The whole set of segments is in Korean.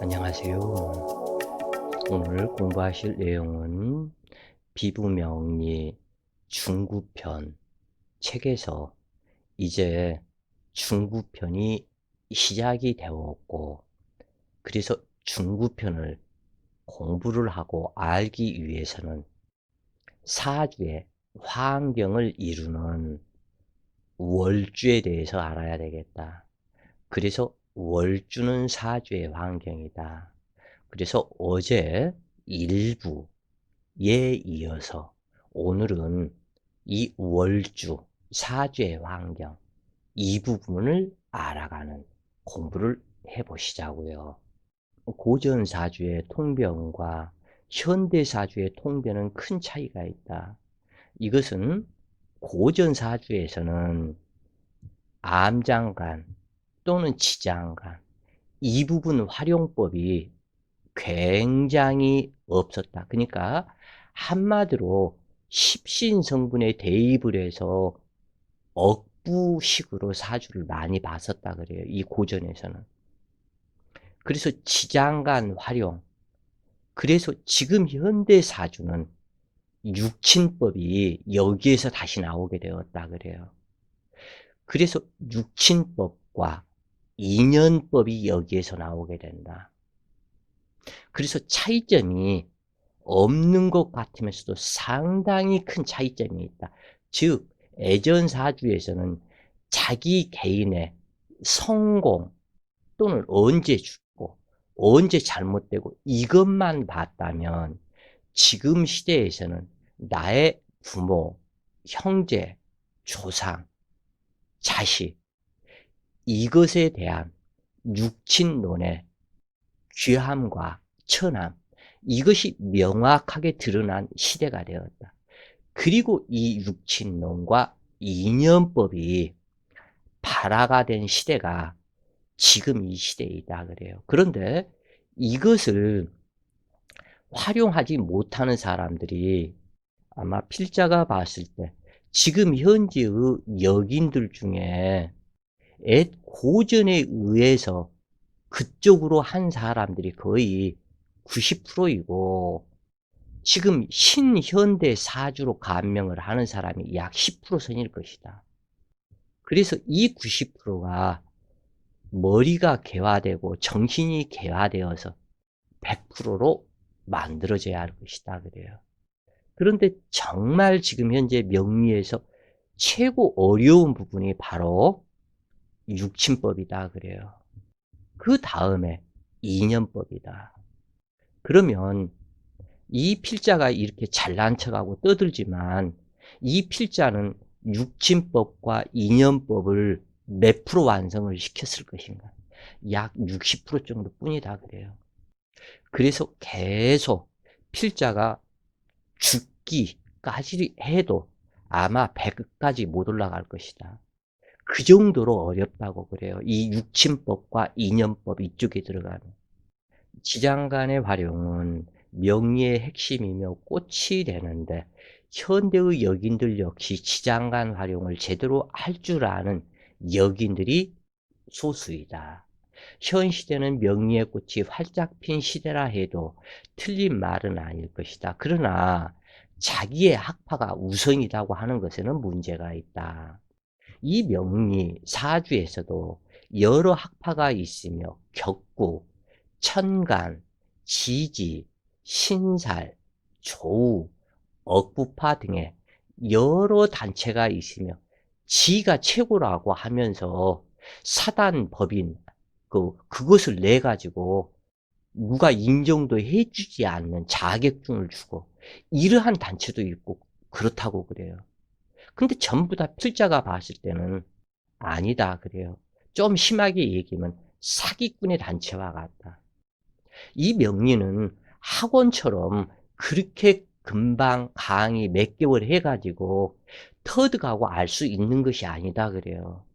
안녕하세요. 오늘 공부하실 내용은 비부명리 중구편 책에서 이제 중구편이 시작이 되었고, 그래서 중구편을 공부를 하고 알기 위해서는 사주의 화환경을 이루는 월주에 대해서 알아야 되겠다. 그래서 월주는 사주의 환경이다. 그래서 어제 일부에 이어서 오늘은 이 월주, 사주의 환경, 이 부분을 알아가는 공부를 해보시자고요. 고전 사주의 통변과 현대 사주의 통변은 큰 차이가 있다. 이것은 고전 사주에서는 암장간 또는 지장간 이 부분 활용법이 굉장히 없었다. 그러니까 한마디로 십신성분에 대입을 해서 억부식으로 사주를 많이 봤었다 그래요. 이 고전에서는. 그래서 지장간 활용. 그래서 지금 현대 사주는 육친법이 여기에서 다시 나오게 되었다 그래요. 그래서 육친법과 인연법이 여기에서 나오게 된다. 그래서 차이점이 없는 것 같으면서도 상당히 큰 차이점이 있다. 즉, 애전사주에서는 자기 개인의 성공 또는 언제 죽고 언제 잘못되고 이것만 봤다면 지금 시대에서는 나의 부모, 형제, 조상, 자식 이것에 대한 육친론의 귀함과 천함 이것이 명확하게 드러난 시대가 되었다. 그리고 이 육친론과 이념법이 발화가 된 시대가 지금 이 시대이다 그래요. 그런데 이것을 활용하지 못하는 사람들이 아마 필자가 봤을 때 지금 현재의 여인들 중에 옛 고전에 의해서 그쪽으로 한 사람들이 거의 90%이고 지금 신현대 사주로 감명을 하는 사람이 약 10% 선일 것이다. 그래서 이 90%가 머리가 개화되고 정신이 개화되어서 100%로 만들어져야 할 것이다 그래요. 그런데 정말 지금 현재 명리에서 최고 어려운 부분이 바로 육친법이다 그래요. 그 다음에 이념법이다. 그러면 이 필자가 이렇게 잘난 척하고 떠들지만 이 필자는 육친법과 이념법을 몇 프로 완성을 시켰을 것인가? 약 60% 정도 뿐이다 그래요. 그래서 계속 필자가 죽기까지 해도 아마 100까지 못 올라갈 것이다. 그 정도로 어렵다고 그래요. 이 육친법과 이념법 이쪽에 들어가면. 지장간의 활용은 명리의 핵심이며 꽃이 되는데 현대의 여긴들 역시 지장간 활용을 제대로 할 줄 아는 여긴들이 소수이다. 현 시대는 명리의 꽃이 활짝 핀 시대라 해도 틀린 말은 아닐 것이다. 그러나 자기의 학파가 우선이라고 하는 것에는 문제가 있다. 이 명리 사주에서도 여러 학파가 있으며 격구, 천간, 지지, 신살, 조우, 억부파 등의 여러 단체가 있으며 지가 최고라고 하면서 사단 법인 그것을 내 가지고 누가 인정도 해주지 않는 자격증을 주고 이러한 단체도 있고 그렇다고 그래요. 근데 전부 다 필자가 봤을 때는 아니다 그래요. 좀 심하게 얘기하면 사기꾼의 단체와 같다. 이 명리는 학원처럼 그렇게 금방 강의 몇 개월 해가지고 터득하고 알 수 있는 것이 아니다 그래요.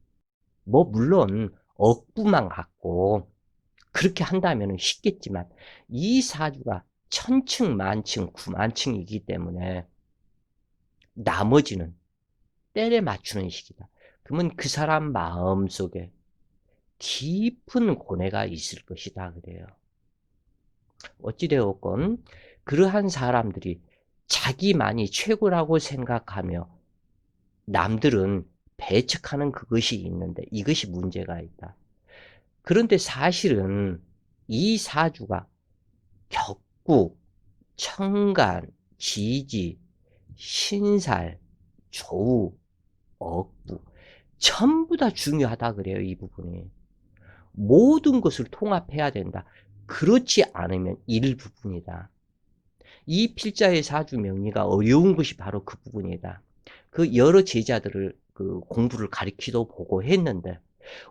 뭐 물론 억부만 갖고 그렇게 한다면 쉽겠지만 이 사주가 천층 만층 구만층이기 때문에 나머지는 때려 맞추는 식이다. 그러면 그 사람 마음속에 깊은 고뇌가 있을 것이다 그래요. 어찌되었건 그러한 사람들이 자기만이 최고라고 생각하며 남들은 배척하는 그것이 있는데 이것이 문제가 있다. 그런데 사실은 이 사주가 격국, 청간, 지지, 신살, 조우, 억부 전부 다 중요하다 그래요. 이 부분이. 모든 것을 통합해야 된다. 그렇지 않으면 일부분이다. 이 필자의 사주 명리가 어려운 것이 바로 그 부분이다. 그 여러 제자들을 그 공부를 가르치도 보고 했는데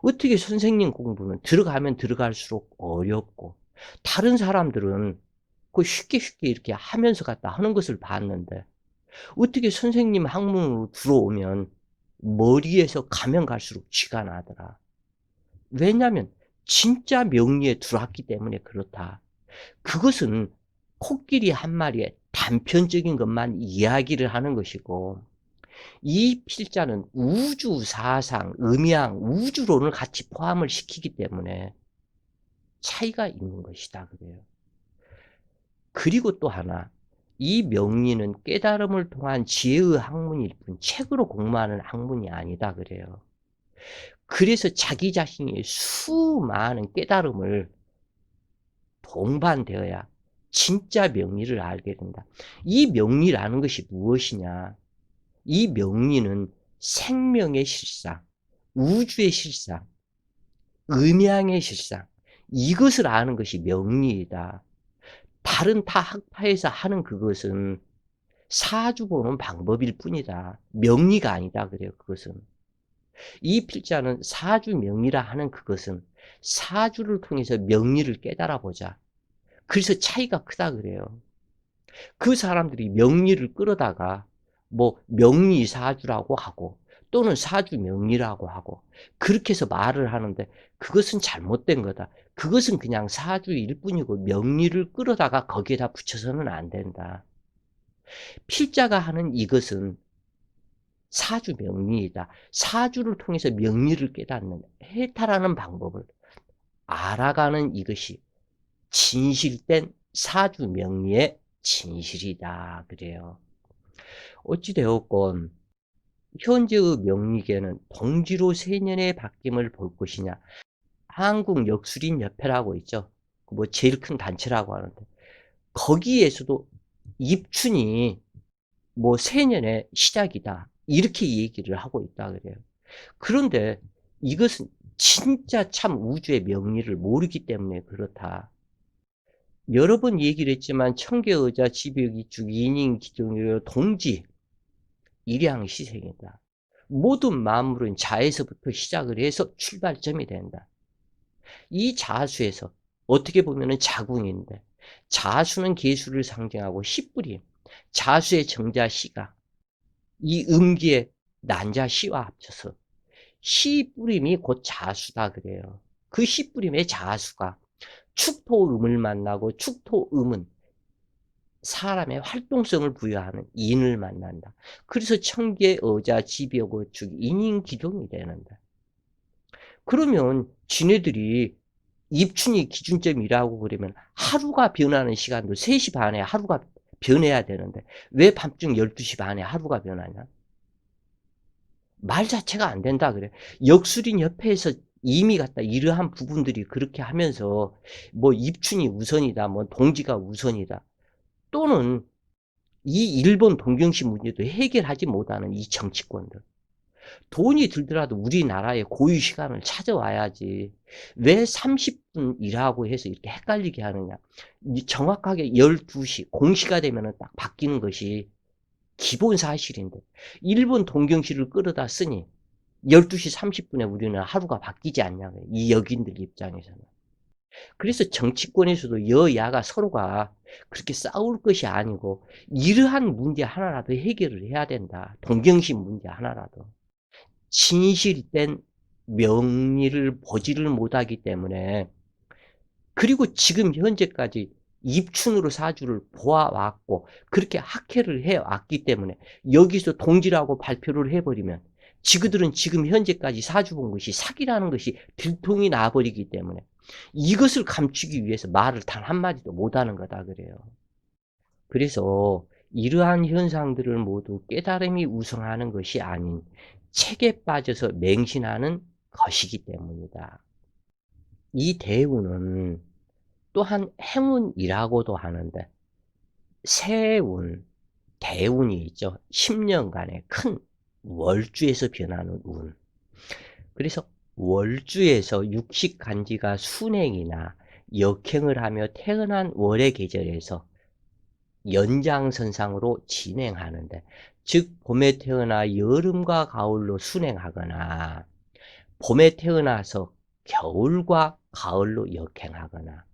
어떻게 선생님 공부는 들어가면 들어갈수록 어렵고 다른 사람들은 그 쉽게 이렇게 하면서 갔다 하는 것을 봤는데 어떻게 선생님 학문으로 들어오면 머리에서 가면 갈수록 쥐가 나더라. 왜냐하면 진짜 명리에 들어왔기 때문에 그렇다. 그것은 코끼리 한 마리에 단편적인 것만 이야기를 하는 것이고 이 필자는 우주 사상, 음양, 우주론을 같이 포함을 시키기 때문에 차이가 있는 것이다 그래요. 그리고 또 하나 이 명리는 깨달음을 통한 지혜의 학문일 뿐 책으로 공부하는 학문이 아니다 그래요. 그래서 자기 자신이 수많은 깨달음을 동반되어야 진짜 명리를 알게 된다. 이 명리라는 것이 무엇이냐? 이 명리는 생명의 실상, 우주의 실상, 음양의 실상, 이것을 아는 것이 명리이다. 다른 타 학파에서 하는 그것은 사주 보는 방법일 뿐이다. 명리가 아니다 그래요. 그것은. 이 필자는 사주 명리라 하는 그것은 사주를 통해서 명리를 깨달아 보자. 그래서 차이가 크다 그래요. 그 사람들이 명리를 끌어다가 뭐 명리사주라고 하고 또는 사주명리라고 하고 그렇게 해서 말을 하는데 그것은 잘못된 거다. 그것은 그냥 사주일 뿐이고 명리를 끌어다가 거기에다 붙여서는 안 된다. 필자가 하는 이것은 사주명리이다. 사주를 통해서 명리를 깨닫는 해탈하는 방법을 알아가는 이것이 진실된 사주명리의 진실이다. 그래요. 어찌되었건 현재의 명리계는 동지로 세년의 바뀜을 볼 것이냐. 한국역술인협회라고 있죠. 뭐 제일 큰 단체라고 하는데 거기에서도 입춘이 뭐 세년의 시작이다. 이렇게 얘기를 하고 있다 그래요. 그런데 이것은 진짜 참 우주의 명리를 모르기 때문에 그렇다. 여러 번 얘기를 했지만 청계의자, 지벽이축, 인인기둥, 동지, 일양시생이다. 모든 만물은 자에서부터 시작을 해서 출발점이 된다. 이 자수에서 어떻게 보면 자궁인데 자수는 계수를 상징하고 씨뿌리, 자수의 정자 씨가 이 음기의 난자 씨와 합쳐서 씨뿌림이 곧 자수다 그래요. 그 씨뿌림의 자수가 축토음을 만나고 축토음은 사람의 활동성을 부여하는 인을 만난다. 그래서 청계, 어자, 지벽어축, 인인기동이 되는다. 그러면 지네들이 입춘이 기준점이라고 그러면 하루가 변하는 시간도 3시 반에 하루가 변해야 되는데 왜 밤중 12시 반에 하루가 변하냐? 말 자체가 안 된다 그래. 역술인 협회에서 이미 갖다 이러한 부분들이 그렇게 하면서 뭐 입춘이 우선이다, 뭐 동지가 우선이다. 또는 이 일본 동경시 문제도 해결하지 못하는 이 정치권들. 돈이 들더라도 우리나라의 고유 시간을 찾아와야지. 왜 30분 일하고 해서 이렇게 헷갈리게 하느냐. 정확하게 12시, 공시가 되면 딱 바뀌는 것이 기본 사실인데, 일본 동경시를 끌어다 쓰니 12시 30분에 우리는 하루가 바뀌지 않냐고요. 이 여긴들 입장에서는. 그래서 정치권에서도 여야가 서로가 그렇게 싸울 것이 아니고 이러한 문제 하나라도 해결을 해야 된다. 동경심 문제 하나라도. 진실된 명리를 보지를 못하기 때문에 그리고 지금 현재까지 입춘으로 사주를 보아왔고 그렇게 학회를 해왔기 때문에 여기서 동지라고 발표를 해버리면 지그들은 지금 현재까지 사주 본 것이 사기라는 것이 들통이 나버리기 때문에 이것을 감추기 위해서 말을 단 한마디도 못하는 거다 그래요. 그래서 이러한 현상들을 모두 깨달음이 우성하는 것이 아닌 책에 빠져서 맹신하는 것이기 때문이다. 이 대운은 또한 행운이라고도 하는데 세운, 대운이 있죠. 10년간의 큰 월주에서 변하는 운. 그래서 월주에서 육식간지가 순행이나 역행을 하며 태어난 월의 계절에서 연장선상으로 진행하는데, 즉 봄에 태어나 여름과 가을로 순행하거나 봄에 태어나서 겨울과 가을로 역행하거나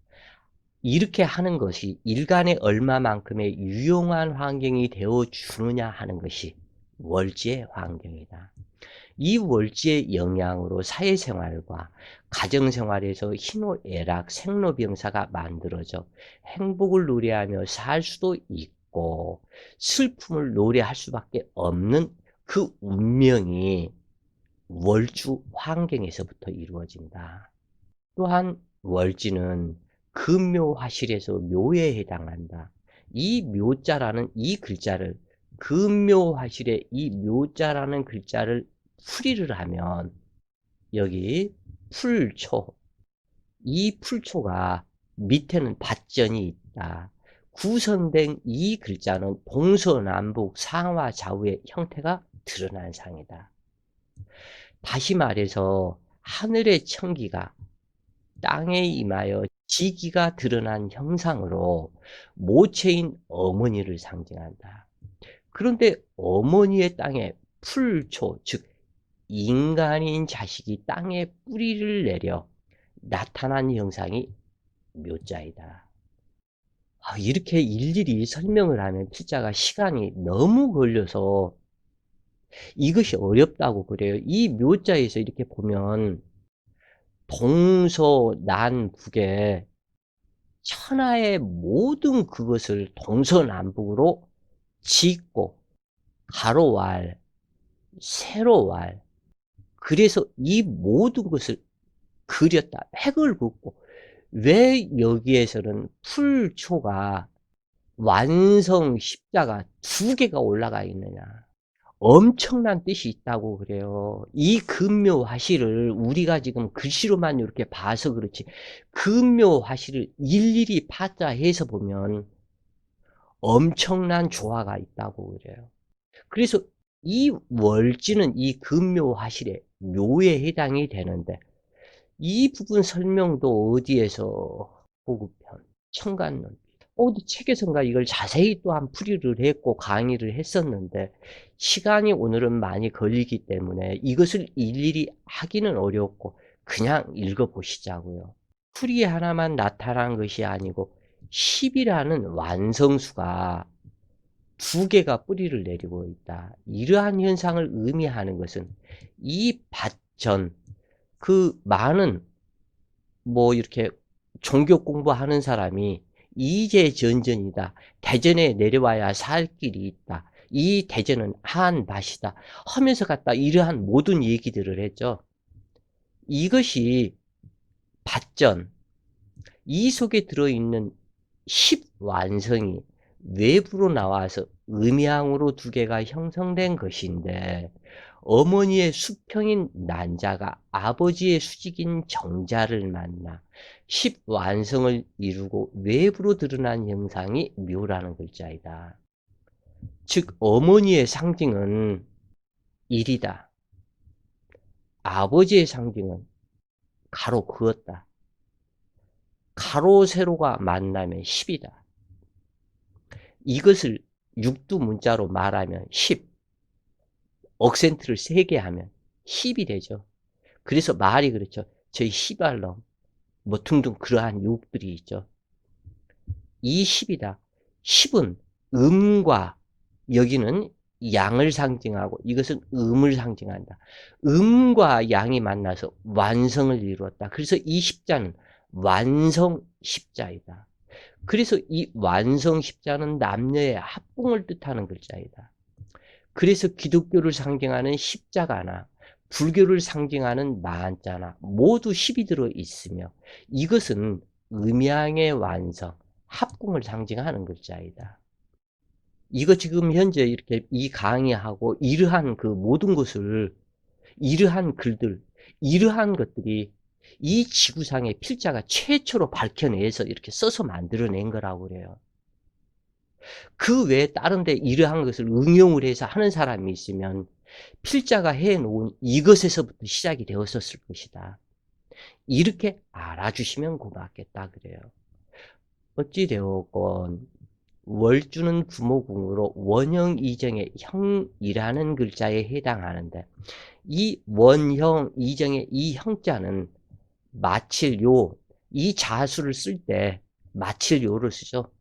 이렇게 하는 것이 일간에 얼마만큼의 유용한 환경이 되어주느냐 하는 것이 월지의 환경이다. 이 월지의 영향으로 사회생활과 가정생활에서 희노애락, 생로병사가 만들어져 행복을 노래하며 살 수도 있고 슬픔을 노래할 수밖에 없는 그 운명이 월주 환경에서부터 이루어진다. 또한 월지는 금묘화실에서 묘에 해당한다. 이 묘자라는 이 글자를, 금묘화실의 이 묘자라는 글자를 풀이를 하면 여기 풀초, 이 풀초가 밑에는 밭전이 있다. 구성된 이 글자는 동서남북 상하 좌우의 형태가 드러난 상이다. 다시 말해서 하늘의 청기가 땅에 임하여 지기가 드러난 형상으로 모체인 어머니를 상징한다. 그런데 어머니의 땅에 풀초, 즉 인간인 자식이 땅에 뿌리를 내려 나타난 형상이 묘자이다. 이렇게 일일이 설명을 하면 진짜가 시간이 너무 걸려서 이것이 어렵다고 그래요. 이 묘자에서 이렇게 보면 동서남북에 천하의 모든 그것을 동서남북으로 짓고 가로왈, 세로왈, 그래서 이 모든 것을 그렸다. 획을 긋고 왜 여기에서는 풀초가 완성 십자가 2개가 올라가 있느냐. 엄청난 뜻이 있다고 그래요. 이 금묘화실을 우리가 지금 글씨로만 이렇게 봐서 그렇지 금묘화실을 일일이 파자해서 보면 엄청난 조화가 있다고 그래요. 그래서 이 월지는 이 금묘화실의 묘에 해당이 되는데 이 부분 설명도 어디에서 보급편, 청간론 어디 책에선가 이걸 자세히 또한 풀이를 했고 강의를 했었는데 시간이 오늘은 많이 걸리기 때문에 이것을 일일이 하기는 어렵고 그냥 읽어보시자고요. 풀이 하나만 나타난 것이 아니고 10이라는 완성수가 2개가 뿌리를 내리고 있다. 이러한 현상을 의미하는 것은 이 밭전, 그 많은 이렇게 종교 공부하는 사람이 이제전전이다. 대전에 내려와야 살 길이 있다. 이 대전은 한밭이다. 하면서 갖다 이러한 모든 얘기들을 했죠. 이것이 밭전, 이 속에 들어있는 10완성이 외부로 나와서 음양으로 2개가 형성된 것인데 어머니의 수평인 난자가 아버지의 수직인 정자를 만나 10완성을 이루고 외부로 드러난 형상이 묘라는 글자이다. 즉 어머니의 상징은 1이다. 아버지의 상징은 가로 그었다. 가로 세로가 만나면 10이다. 이것을 육두 문자로 말하면 10, 억센트를 3개 하면 10이 되죠. 그래서 말이 그렇죠. 저희 시발놈, 등등 그러한 욕들이 있죠. 이 10이다. 10은 음과 여기는 양을 상징하고 이것은 음을 상징한다. 음과 양이 만나서 완성을 이루었다. 그래서 이 십자는 완성 십자이다. 그래서 이 완성 십자는 남녀의 합봉을 뜻하는 글자이다. 그래서 기독교를 상징하는 십자가나 불교를 상징하는 만자나 모두 10이 들어 있으며 이것은 음양의 완성, 합궁을 상징하는 글자이다. 이거 지금 현재 이렇게 이 강의하고 이러한 그 모든 것을, 이러한 글들, 이러한 것들이 이 지구상의 필자가 최초로 밝혀내서 이렇게 써서 만들어낸 거라고 그래요. 그 외에 다른 데 이러한 것을 응용을 해서 하는 사람이 있으면 필자가 해놓은 이것에서부터 시작이 되었었을 것이다. 이렇게 알아주시면 고맙겠다 그래요. 어찌되었건 월주는 부모궁으로 원형 이정의 형이라는 글자에 해당하는데 이 원형 이정의 이 형자는 마칠요, 이 자수를 쓸 때 마칠요를 쓰죠.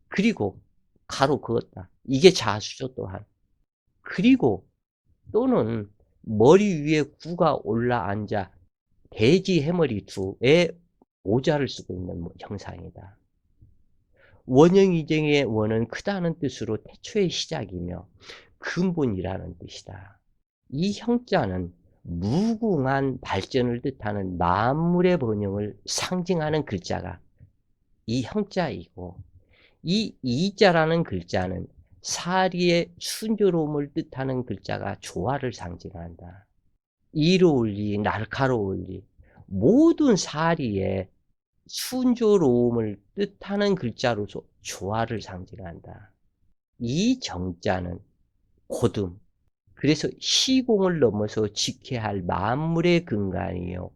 그리고 가로 그었다. 이게 자수죠 또한. 그리고 또는 머리 위에 구가 올라앉아 돼지 해머리 두에 오자를 쓰고 있는 형상이다. 원형이정의 원은 크다는 뜻으로 태초의 시작이며 근본이라는 뜻이다. 이 형자는 무궁한 발전을 뜻하는 만물의 번영을 상징하는 글자가 이 형자이고 이 이자라는 글자는 사리의 순조로움을 뜻하는 글자가 조화를 상징한다. 이로울리, 날카로울리 모든 사리의 순조로움을 뜻하는 글자로서 조화를 상징한다. 이 정자는 고듬, 그래서 시공을 넘어서 지켜야 할 만물의 근간이요.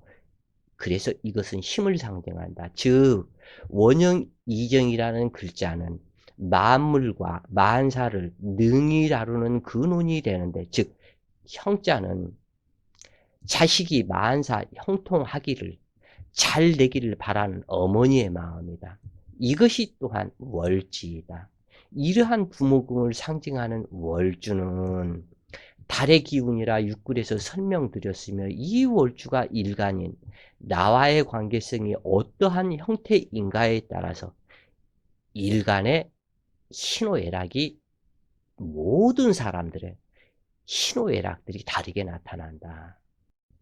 그래서 이것은 힘을 상징한다. 즉 원형 이정이라는 글자는 만물과 만사를 능히 다루는 근원이 되는데, 즉 형자는 자식이 만사 형통하기를 잘 되기를 바라는 어머니의 마음이다. 이것이 또한 월지이다. 이러한 부모궁을 상징하는 월주는 달의 기운이라 육글에서 설명드렸으며 이 월주가 일간인 나와의 관계성이 어떠한 형태인가에 따라서 일간의 희노애락이 모든 사람들의 희노애락들이 다르게 나타난다.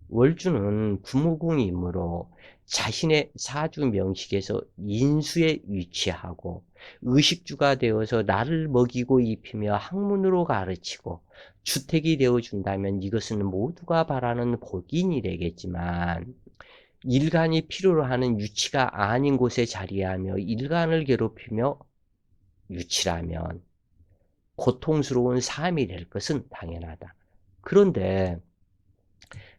월주는 부모궁이므로 자신의 사주 명식에서 인수에 위치하고 의식주가 되어서 나를 먹이고 입히며 학문으로 가르치고 주택이 되어준다면 이것은 모두가 바라는 복인이 되겠지만, 일간이 필요로 하는 유치가 아닌 곳에 자리하며 일간을 괴롭히며 유치라면 고통스러운 삶이 될 것은 당연하다. 그런데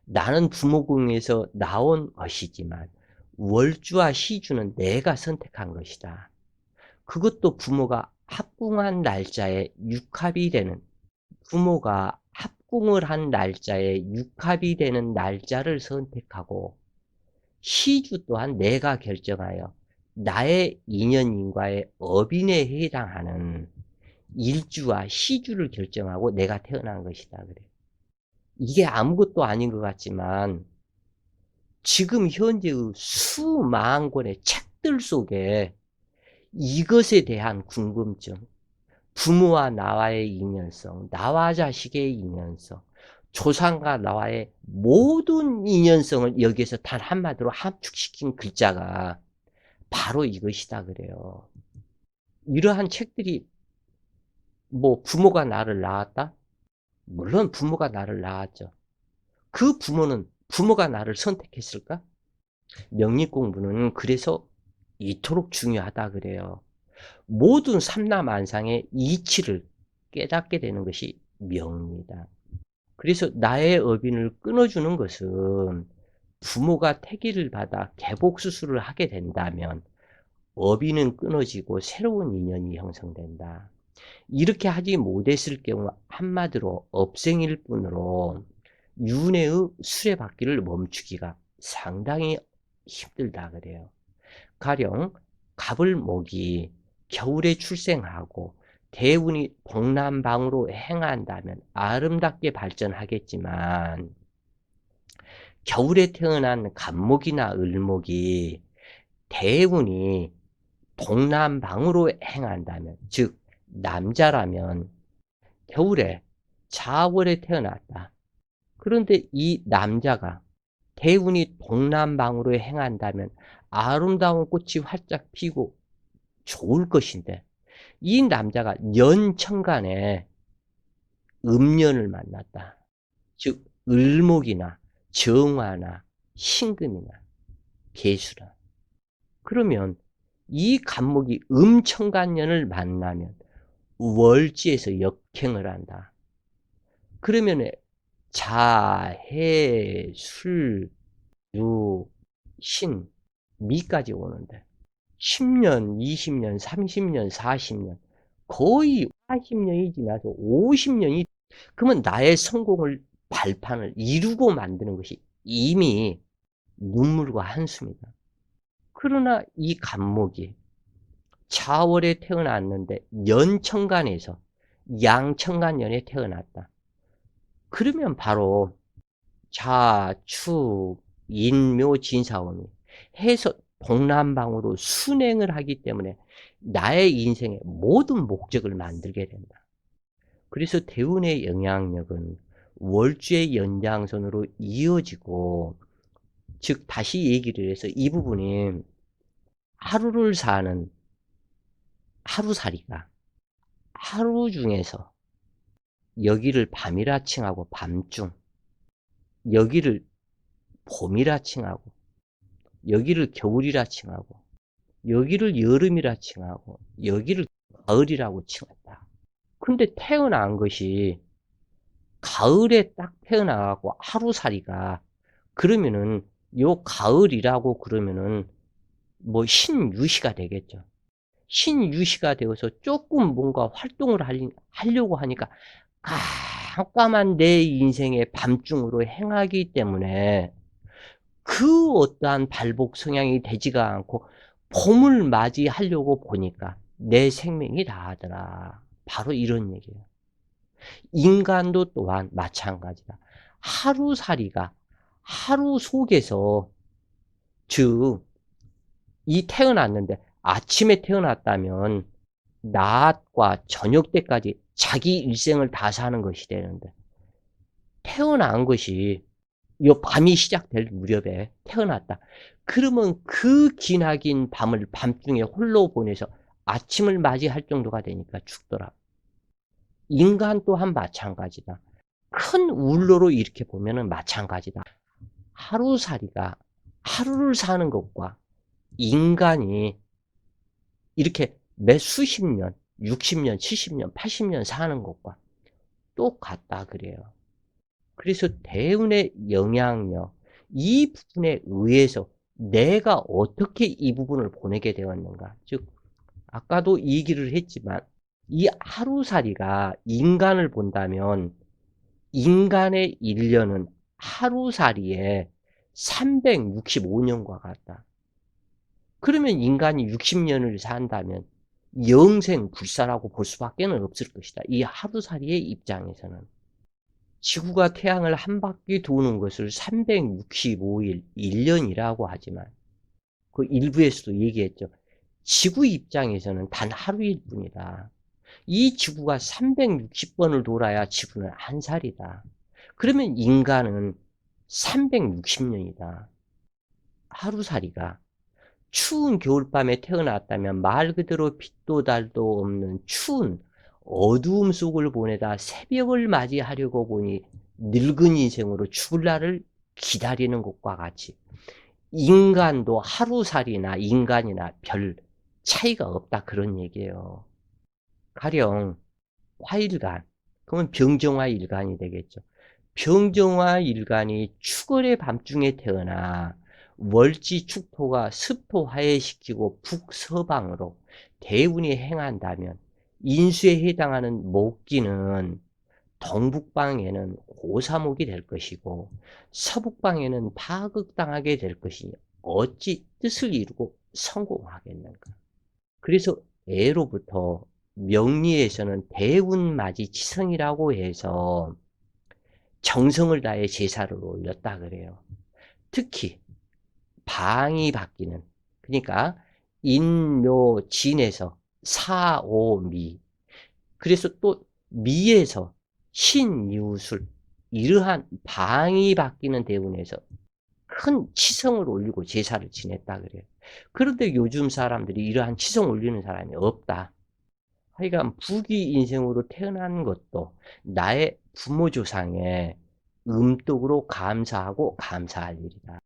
나는 부모궁에서 나온 것이지만 월주와 시주는 내가 선택한 것이다. 그것도 부모가 합궁한 날짜에 육합이 되는, 부모가 합궁을 한 날짜에 육합이 되는 날짜를 선택하고, 시주 또한 내가 결정하여 나의 인연인과의 업인에 해당하는 일주와 시주를 결정하고 내가 태어난 것이다 그래. 이게 아무것도 아닌 것 같지만 지금 현재의 수만 권의 책들 속에 이것에 대한 궁금증, 부모와 나와의 인연성, 나와 자식의 인연성, 조상과 나와의 모든 인연성을 여기에서 단 한마디로 함축시킨 글자가 바로 이것이다 그래요. 이러한 책들이 뭐 부모가 나를 낳았다? 물론 부모가 나를 낳았죠. 그 부모는 부모가 나를 선택했을까? 명리공부는 그래서 이토록 중요하다 그래요. 모든 삼라만상의 이치를 깨닫게 되는 것이 명리다. 그래서 나의 업인을 끊어주는 것은 부모가 태기를 받아 개복수술을 하게 된다면 업인은 끊어지고 새로운 인연이 형성된다. 이렇게 하지 못했을 경우 한마디로 업생일 뿐으로 윤회의 수레바퀴를 멈추기가 상당히 힘들다 그래요. 가령 갑을목이 겨울에 출생하고 대운이 동남방으로 행한다면 아름답게 발전하겠지만, 겨울에 태어난 갑목이나 을목이 대운이 동남방으로 행한다면, 즉 남자라면 겨울에 자월에 태어났다. 그런데 이 남자가 대운이 동남방으로 행한다면 아름다운 꽃이 활짝 피고 좋을 것인데, 이 남자가 연천간에 음년을 만났다. 즉 을목이나 정화나 신금이나 계수라. 그러면 이 간목이 음천간년을 만나면 월지에서 역행을 한다. 그러면 자, 해, 술, 유, 신, 미까지 오는데 10년, 20년, 30년, 40년, 거의 40년이 지나서 50년이, 그러면 나의 성공을 발판을 이루고 만드는 것이 이미 눈물과 한숨이다. 그러나 이 간목이 자월에 태어났는데 연천간에서 양천간년에 태어났다. 그러면 바로 자, 축, 인묘, 진사오미 해서 동남방으로 순행을 하기 때문에 나의 인생의 모든 목적을 만들게 된다. 그래서 대운의 영향력은 월주의 연장선으로 이어지고, 즉 다시 얘기를 해서 이 부분이 하루를 사는 하루살이가 하루 중에서 여기를 밤이라 칭하고 밤중, 여기를 봄이라 칭하고, 여기를 겨울이라 칭하고, 여기를 여름이라 칭하고, 여기를 가을이라고 칭한다. 근데 태어난 것이 가을에 딱 태어나고 하루살이가, 그러면은 요 가을이라고 그러면은 뭐 신유시가 되겠죠. 신유시가 되어서 조금 뭔가 활동을 하려고 하니까 깜깜한 내 인생의 밤중으로 행하기 때문에 그 어떠한 발복 성향이 되지가 않고 봄을 맞이하려고 보니까 내 생명이 다하더라. 바로 이런 얘기예요. 인간도 또한 마찬가지다. 하루살이가 하루 속에서, 즉 이 태어났는데 아침에 태어났다면 낮과 저녁 때까지 자기 일생을 다 사는 것이 되는데, 태어난 것이 요 밤이 시작될 무렵에 태어났다. 그러면 그 기나긴 밤을 밤중에 홀로 보내서 아침을 맞이할 정도가 되니까 죽더라. 인간 또한 마찬가지다. 큰 울로로 이렇게 보면은 마찬가지다. 하루살이가 하루를 사는 것과 인간이 이렇게 몇 수십 년, 60년, 70년, 80년 사는 것과 똑같다 그래요. 그래서 대운의 영향력, 이 부분에 의해서 내가 어떻게 이 부분을 보내게 되었는가. 즉 아까도 얘기를 했지만 이 하루살이가 인간을 본다면 인간의 1년은 하루살이에 365년과 같다. 그러면 인간이 60년을 산다면 영생불사라고 볼 수밖에 없을 것이다. 이 하루살이의 입장에서는. 지구가 태양을 한 바퀴 도는 것을 365일, 1년이라고 하지만 그 일부에서도 얘기했죠. 지구 입장에서는 단 하루일 뿐이다. 이 지구가 360번을 돌아야 지구는 한 살이다. 그러면 인간은 360년이다. 하루살이가 추운 겨울밤에 태어났다면 말 그대로 빛도 달도 없는 추운 어두움 속을 보내다 새벽을 맞이하려고 보니 늙은 인생으로 죽을 날을 기다리는 것과 같이 인간도 하루살이나 인간이나 별 차이가 없다, 그런 얘기예요. 가령 화일간, 그러면 병정화 일간이 되겠죠. 병정화 일간이 축월의 밤중에 태어나 월지 축토가 습토 화해시키고 북서방으로 대운이 행한다면 인수에 해당하는 목기는 동북방에는 고사목이 될 것이고 서북방에는 파극당하게 될 것이니 어찌 뜻을 이루고 성공하겠는가. 그래서 애로부터 명리에서는 대운맞이 치성이라고 해서 정성을 다해 제사를 올렸다 그래요. 특히 방이 바뀌는, 그러니까 인묘진에서 사오미, 그래서 또 미에서 신유술, 이러한 방이 바뀌는 대운에서 큰 치성을 올리고 제사를 지냈다 그래요. 그런데 요즘 사람들이 이러한 치성 올리는 사람이 없다. 하여간 부귀 인생으로 태어난 것도 나의 부모 조상의 음덕으로 감사하고 감사할 일이다.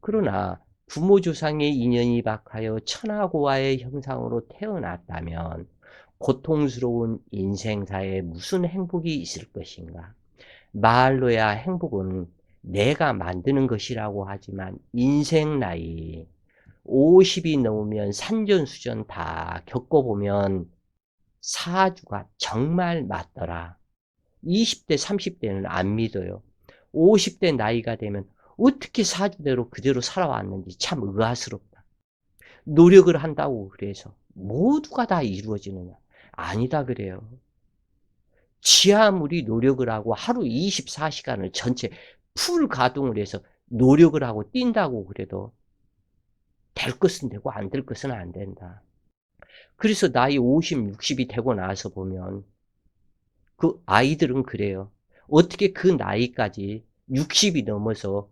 그러나 부모 조상의 인연이 박하여 천하고아의 형상으로 태어났다면 고통스러운 인생사에 무슨 행복이 있을 것인가? 말로야 행복은 내가 만드는 것이라고 하지만 인생 나이 50이 넘으면 산전수전 다 겪어보면 사주가 정말 맞더라. 20대, 30대는 안 믿어요. 50대 나이가 되면 어떻게 사주대로 그대로 살아왔는지 참 의아스럽다. 노력을 한다고 그래서 모두가 다 이루어지느냐? 아니다 그래요. 지 아무리 노력을 하고 하루 24시간을 전체 풀 가동을 해서 노력을 하고 뛴다고 그래도 될 것은 되고 안 될 것은 안 된다. 그래서 나이 50, 60이 되고 나서 보면 그 아이들은 그래요. 어떻게 그 나이까지 60이 넘어서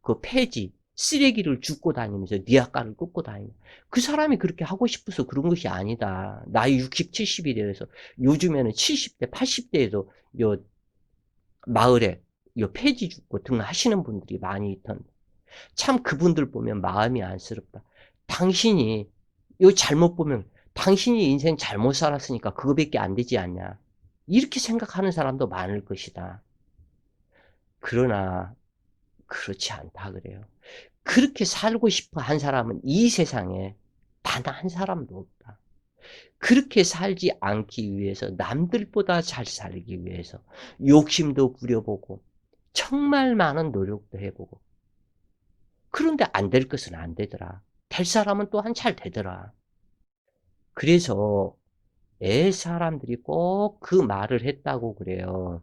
그 폐지, 쓰레기를 줍고 다니면서 니아까를 꽂고 다니냐. 그 사람이 그렇게 하고 싶어서 그런 것이 아니다. 나이 60, 70이 되어서 요즘에는 70대, 80대에도 요 마을에 요 폐지 줍고 등 하시는 분들이 많이 있던데. 참 그분들 보면 마음이 안쓰럽다. 당신이 요 잘못 보면 당신이 인생 잘못 살았으니까 그거밖에 안 되지 않냐. 이렇게 생각하는 사람도 많을 것이다. 그러나 그렇지 않다 그래요. 그렇게 살고 싶어 한 사람은 이 세상에 단 한 사람도 없다. 그렇게 살지 않기 위해서 남들보다 잘 살기 위해서 욕심도 부려보고 정말 많은 노력도 해보고 그런데 안 될 것은 안 되더라. 될 사람은 또한 잘 되더라. 그래서 애 사람들이 꼭 그 말을 했다고 그래요.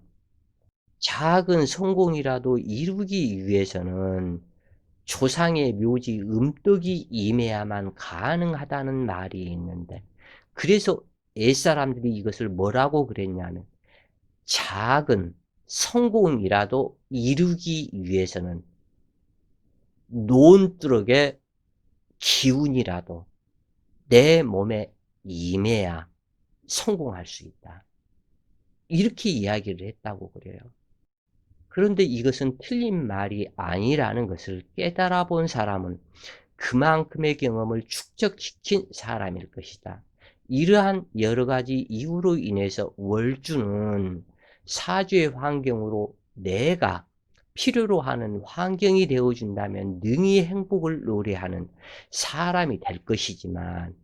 작은 성공이라도 이루기 위해서는 조상의 묘지 음덕이 임해야만 가능하다는 말이 있는데 그래서 옛사람들이 이것을 뭐라고 그랬냐면 작은 성공이라도 이루기 위해서는 논두럭의 기운이라도 내 몸에 임해야 성공할 수 있다. 이렇게 이야기를 했다고 그래요. 그런데 이것은 틀린 말이 아니라는 것을 깨달아 본 사람은 그만큼의 경험을 축적시킨 사람일 것이다. 이러한 여러 가지 이유로 인해서 월주는 사주의 환경으로 내가 필요로 하는 환경이 되어준다면 능히 행복을 노래하는 사람이 될 것이지만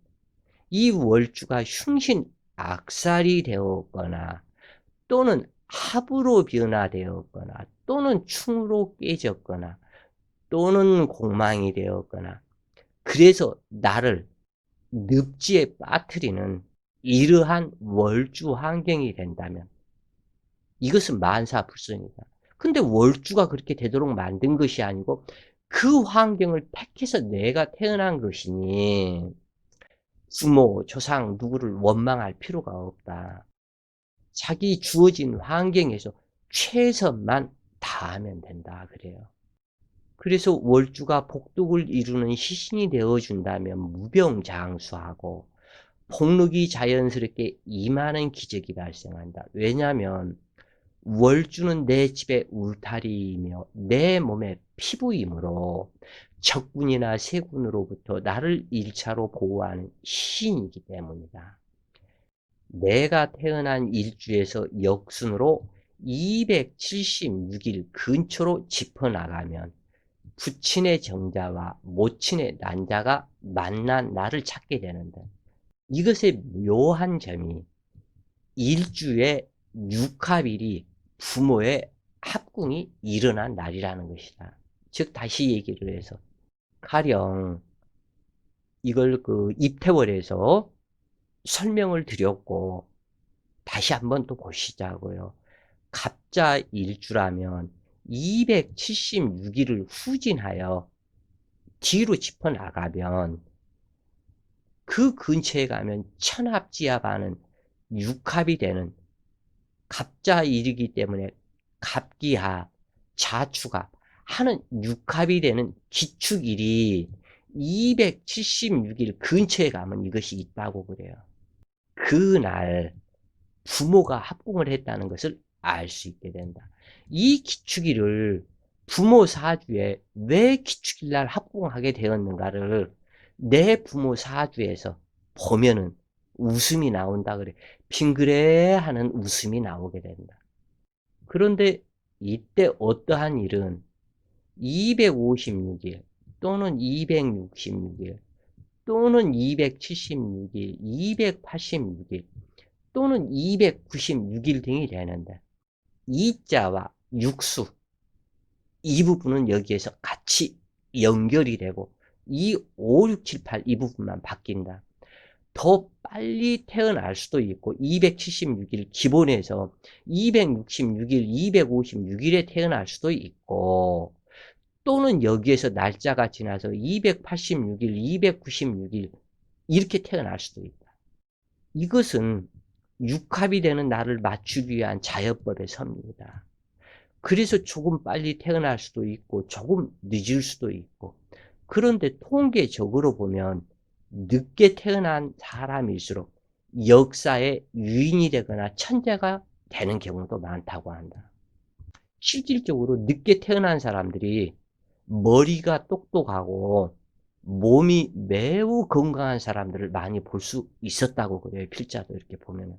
이 월주가 흉신 악살이 되었거나 또는 합으로 변화되었거나 또는 충으로 깨졌거나 또는 공망이 되었거나 그래서 나를 늪지에 빠뜨리는 이러한 월주 환경이 된다면 이것은 만사불성이다. 근데 월주가 그렇게 되도록 만든 것이 아니고 그 환경을 택해서 내가 태어난 것이니 부모, 조상 누구를 원망할 필요가 없다. 자기 주어진 환경에서 최선만 다하면 된다 그래요. 그래서 월주가 복덕을 이루는 시신이 되어준다면 무병장수하고 복禄이 자연스럽게 임하는 기적이 발생한다. 왜냐하면 월주는 내 집의 울타리이며 내 몸의 피부이므로 적군이나 세군으로부터 나를 1차로 보호하는 시신이기 때문이다. 내가 태어난 일주에서 역순으로 276일 근처로 짚어나가면 부친의 정자와 모친의 난자가 만난 나를 찾게 되는데 이것의 묘한 점이 일주에 육합일이 부모의 합궁이 일어난 날이라는 것이다. 즉 다시 얘기를 해서 가령 이걸 그 입태월에서 설명을 드렸고 다시 한번 또 보시자고요. 갑자 일주라면 276일을 후진하여 뒤로 짚어나가면 그 근처에 가면 천합지합하는 육합이 되는 갑자일이기 때문에 갑기하, 자축합 하는 육합이 되는 기축일이 276일 근처에 가면 이것이 있다고 그래요. 그날 부모가 합궁을 했다는 것을 알 수 있게 된다. 이 기축일을 부모 사주에 왜 기축일날 합궁하게 되었는가를 내 부모 사주에서 보면은 웃음이 나온다 그래. 빙그레하는 웃음이 나오게 된다. 그런데 이때 어떠한 일은 256일 또는 266일 또는 276일, 286일 또는 296일 등이 되는데 이자와 육수 이 부분은 여기에서 같이 연결이 되고 이 5, 6, 7, 8 이 부분만 바뀐다. 더 빨리 태어날 수도 있고 276일 기본에서 266일, 256일에 태어날 수도 있고 또는 여기에서 날짜가 지나서 286일, 296일 이렇게 태어날 수도 있다. 이것은 육합이 되는 날을 맞추기 위한 자연법의 섭리이다. 그래서 조금 빨리 태어날 수도 있고 조금 늦을 수도 있고 그런데 통계적으로 보면 늦게 태어난 사람일수록 역사의 유인이 되거나 천재가 되는 경우도 많다고 한다. 실질적으로 늦게 태어난 사람들이 머리가 똑똑하고 몸이 매우 건강한 사람들을 많이 볼 수 있었다고 그래요. 필자도 이렇게 보면은.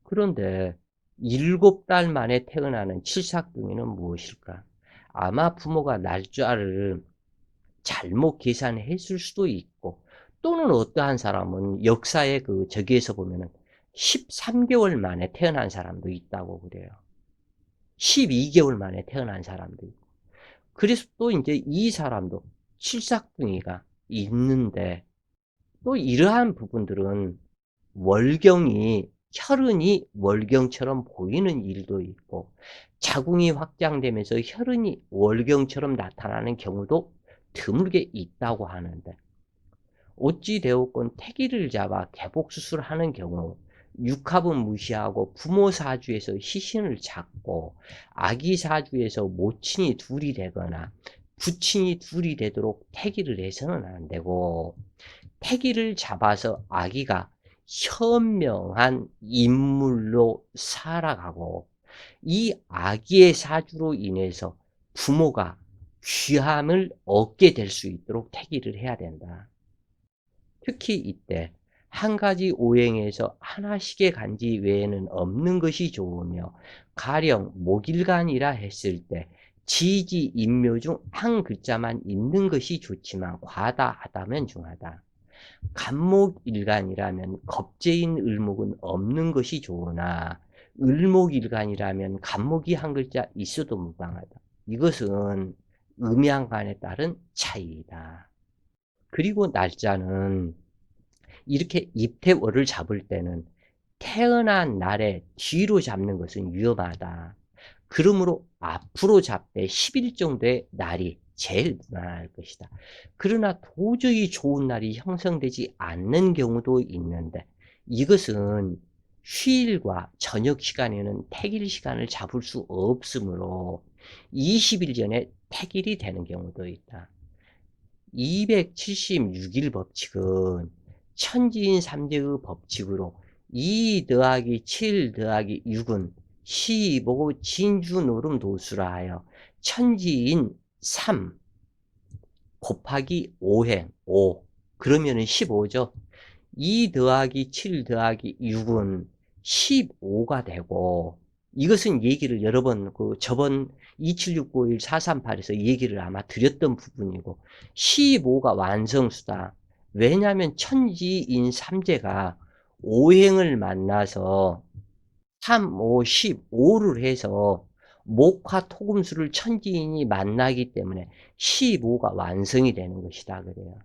그런데 7달 만에 태어나는 칠삭둥이는 무엇일까? 아마 부모가 날짜를 잘못 계산했을 수도 있고 또는 어떠한 사람은 역사의 그 저기에서 보면은 13개월 만에 태어난 사람도 있다고 그래요. 12개월 만에 태어난 사람도 있고. 그래서 또 이제 이 사람도 칠삭둥이가 있는데 또 이러한 부분들은 월경이 혈흔이 월경처럼 보이는 일도 있고 자궁이 확장되면서 혈흔이 월경처럼 나타나는 경우도 드물게 있다고 하는데 어찌 되었건 태기를 잡아 개복수술하는 경우 육합은 무시하고 부모 사주에서 시신을 찾고 아기 사주에서 모친이 둘이 되거나 부친이 둘이 되도록 태기를 해서는 안 되고 태기를 잡아서 아기가 현명한 인물로 살아가고 이 아기의 사주로 인해서 부모가 귀함을 얻게 될 수 있도록 태기를 해야 된다. 특히 이때 한 가지 오행에서 하나씩의 간지 외에는 없는 것이 좋으며 가령 목일간이라 했을 때 지지 인묘 중 한 글자만 있는 것이 좋지만 과다하다면 중하다. 간목일간이라면 겁재인 을목은 없는 것이 좋으나 을목일간이라면 간목이 한 글자 있어도 무방하다. 이것은 음양간에 따른 차이이다. 그리고 날짜는 이렇게 입태월을 잡을 때는 태어난 날에 뒤로 잡는 것은 위험하다. 그러므로 앞으로 잡되 10일 정도의 날이 제일 무난할 것이다. 그러나 도저히 좋은 날이 형성되지 않는 경우도 있는데 이것은 휴일과 저녁 시간에는 택일 시간을 잡을 수 없으므로 20일 전에 택일이 되는 경우도 있다. 276일 법칙은 천지인 3제의 법칙으로 2 더하기 7 더하기 6은 15 진주노름 도수라 하여 천지인 3 곱하기 5행 5 그러면은 15죠. 2 더하기 7 더하기 6은 15가 되고 이것은 얘기를 여러 번 저번 27691-438에서 얘기를 아마 드렸던 부분이고 15가 완성수다. 왜냐하면 천지인 3제가 5행을 만나서 3, 5, 15를 해서 목화 토금수를 천지인이 만나기 때문에 15가 완성이 되는 것이다 그래요.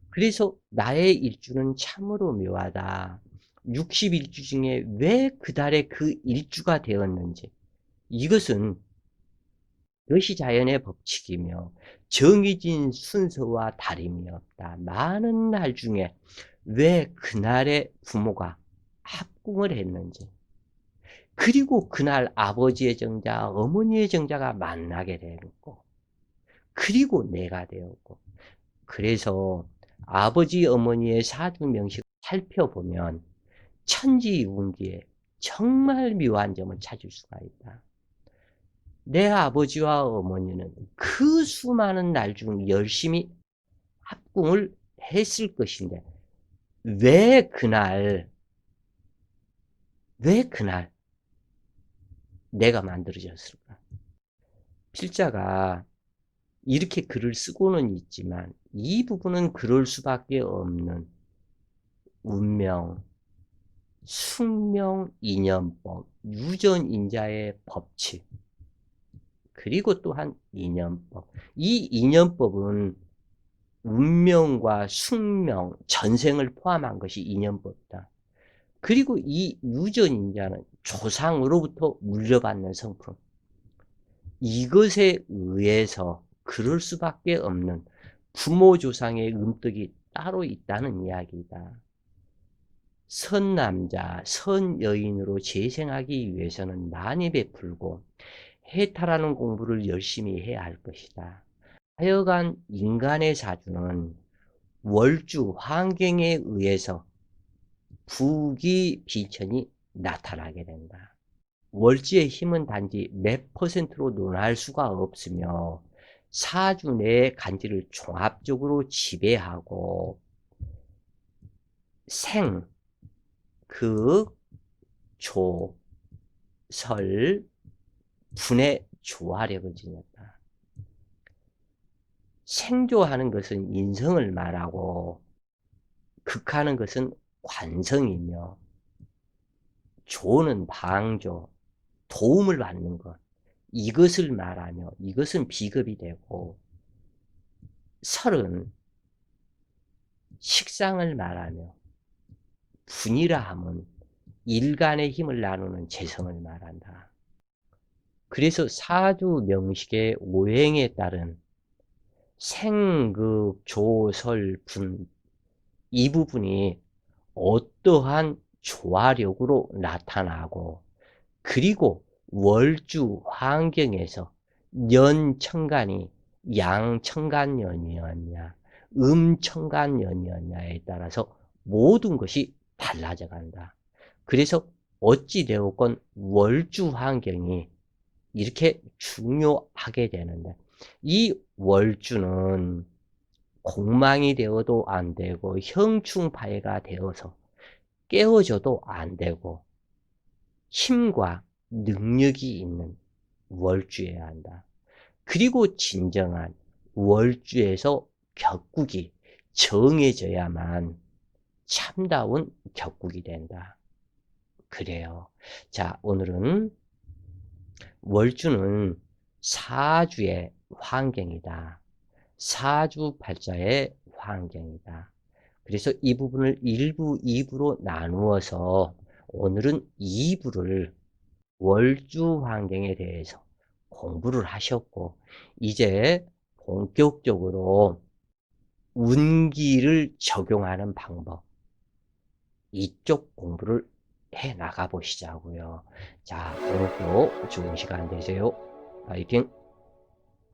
그래서 나의 일주는 참으로 묘하다. 60일주 중에 왜 그달에 그 일주가 되었는지 이것은 그것이 자연의 법칙이며 정해진 순서와 다름이 없다. 많은 날 중에 왜 그날의 부모가 합궁을 했는지 그리고 그날 아버지의 정자, 어머니의 정자가 만나게 되고, 그리고 내가 되었고. 그래서 아버지, 어머니의 사주 명식을 살펴보면 천지운기에 정말 묘한 점을 찾을 수가 있다. 내 아버지와 어머니는 그 수많은 날 중 열심히 합궁을 했을 것인데, 왜 그날 내가 만들어졌을까? 필자가 이렇게 글을 쓰고는 있지만 이 부분은 그럴 수밖에 없는 운명, 숙명, 인연법, 유전인자의 법칙, 그리고 또한 인연법. 이 인연법은 운명과 숙명, 전생을 포함한 것이 인연법이다. 그리고 이 유전인자는 조상으로부터 물려받는 성품. 이것에 의해서 그럴 수밖에 없는 부모 조상의 음덕이 따로 있다는 이야기이다. 선남자, 선여인으로 재생하기 위해서는 많이 베풀고 해탈하는 공부를 열심히 해야 할 것이다. 하여간 인간의 사주는 월주 환경에 의해서 부귀 비천이 나타나게 된다. 월지의 힘은 단지 몇 %로 논할 수가 없으며 사주 내의 간지를 종합적으로 지배하고 생, 극, 조, 설, 분의 조화력을 지녔다. 생조하는 것은 인성을 말하고 극하는 것은 관성이며 조는 방조, 도움을 받는 것, 이것을 말하며 이것은 비급이 되고, 설은 식상을 말하며 분이라 함은 일간의 힘을 나누는 재성을 말한다. 그래서 사주 명식의 오행에 따른 생극, 조, 설, 분, 이 부분이 어떠한 조화력으로 나타나고, 그리고 월주 환경에서 년천간이 양천간년이었냐, 음천간년이었냐에 따라서 모든 것이 달라져 간다. 그래서 어찌되었건 월주 환경이 이렇게 중요하게 되는데, 이 월주는 공망이 되어도 안 되고 형충파해가 되어서 깨어져도 안 되고 힘과 능력이 있는 월주여야 한다. 그리고 진정한 월주에서 격국이 정해져야만 참다운 격국이 된다. 그래요. 자, 오늘은 월주는 사주의 환경이다. 사주팔자의 환경이다. 그래서 이 부분을 1부, 2부로 나누어서 오늘은 2부를 월주 환경에 대해서 공부를 하셨고, 이제 본격적으로 운기를 적용하는 방법, 이쪽 공부를 해 나가 보시자고요. 자, 오늘도 좋은 시간 되세요. 파이팅!